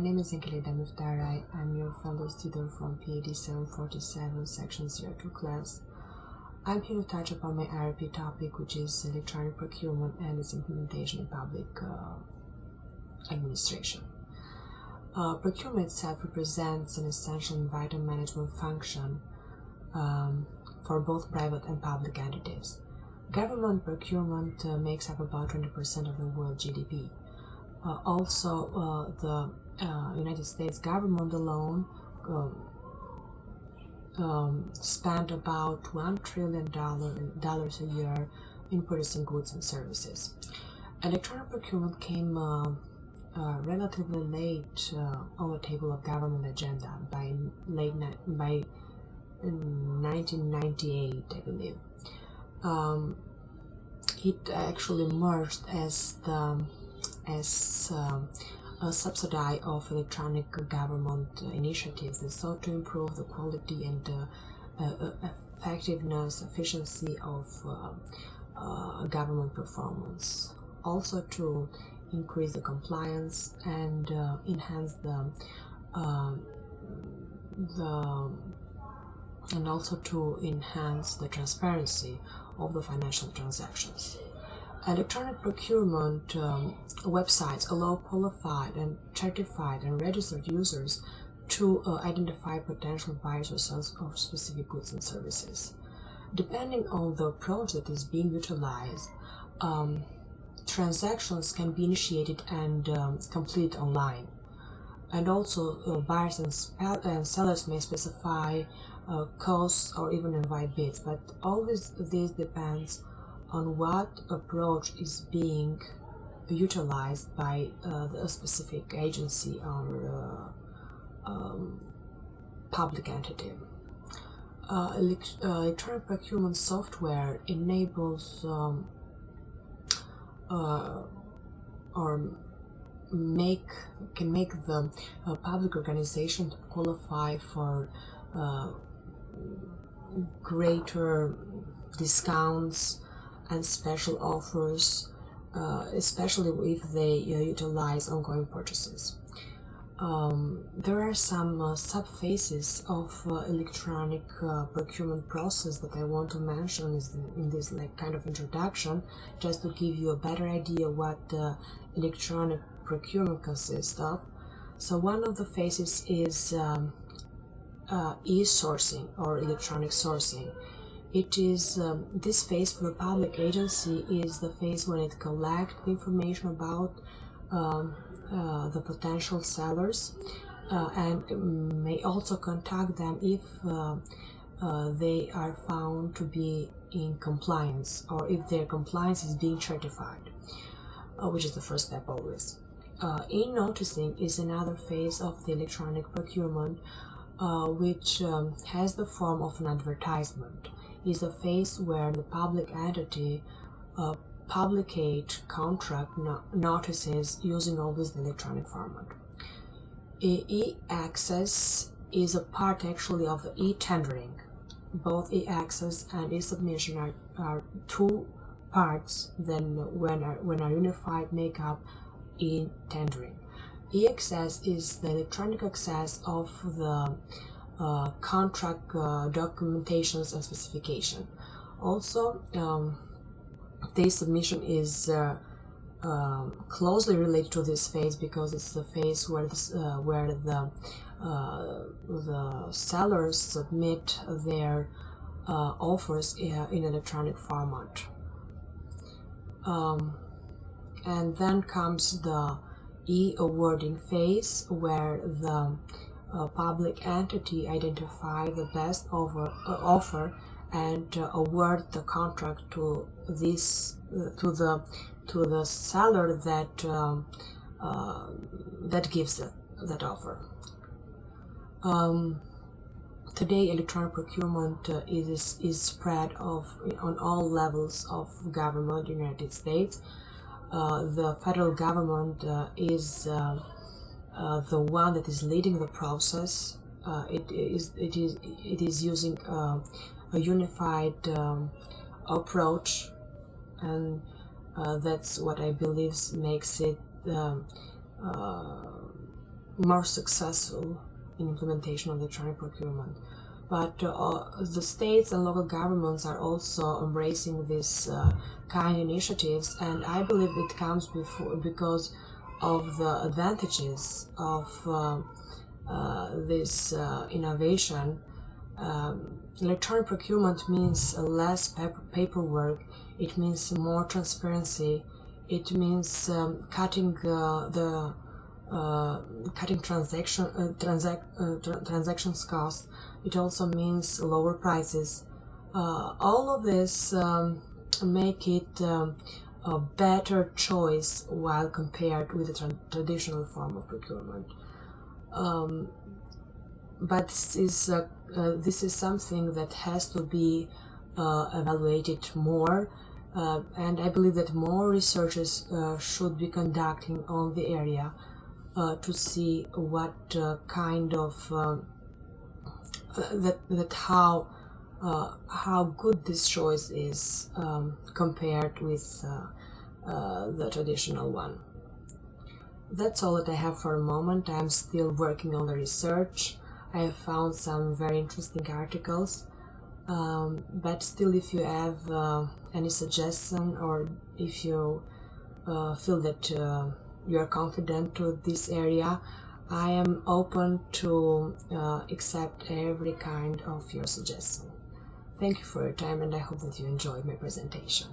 name is Muftari. I'm your fellow student from PhD 747, Section 02 class. I'm here to touch upon my IRP topic, which is electronic procurement and its implementation in public administration. Procurement itself represents an essential and vital management function for both private and public entities. Government procurement makes up about 20% of the world GDP. The United States government alone spent about $1 trillion a year in purchasing goods and services. Electronic procurement came relatively late on the table of government agenda by 1998, I believe. It actually emerged as a subsidy of electronic government initiatives that sought to improve the quality and effectiveness, efficiency of government performance. Also to increase the compliance and enhance and also to enhance the transparency of the financial transactions. Electronic procurement websites allow qualified and certified and registered users to identify potential buyers or sellers of specific goods and services. Depending on the approach that is being utilized, transactions can be initiated and completed online. And also buyers and sellers may specify costs or even invite bids, but always this depends on what approach is being utilized by a specific agency or public entity. Electronic procurement software enables can make the public organization qualify for greater discounts and special offers, especially if they utilize ongoing purchases. There are some subphases of electronic procurement process that I want to mention in this kind of introduction, just to give you a better idea what electronic procurement consists of. So one of the phases is e-sourcing or electronic sourcing. It is this phase for the public agency is the phase when it collects information about the potential sellers and may also contact them if they are found to be in compliance or if their compliance is being certified, which is the first step always. E-noticing is another phase of the electronic procurement which has the form of an advertisement. Is a phase where the public entity publicate contract notices using always the electronic format. E-access is a part actually of the e-tendering. Both e-access and e-submission are two parts then when are unified make up e-tendering. E-access is the electronic access of the contract documentations and specification. Also, the submission is closely related to this phase because it's the phase where the sellers submit their offers in electronic format. And then comes the e-awarding phase, where the public entity identify the best offer and award the contract to the seller that gives that offer. Today, electronic procurement is spread on all levels of government in the United States. The federal government is the one that is leading the process. It is using a unified approach, and that's what I believe makes it more successful in implementation of electronic procurement. But the states and local governments are also embracing these kind of initiatives, and I believe it comes because of the advantages of this innovation. Electronic procurement means less paperwork, it means more transparency, it means cutting transactions cost. It also means lower prices. All of this make it a better choice while compared with the traditional form of procurement. But this is something that has to be evaluated more, and I believe that more researchers should be conducting on the area to see what kind of how good this choice is compared with the traditional one. That's all that I have for a moment. I'm still working on the research. I have found some very interesting articles, but still, if you have any suggestion, or if you feel that you are confident to this area, I am open to accept every kind of your suggestion. Thank you for your time, and I hope that you enjoyed my presentation.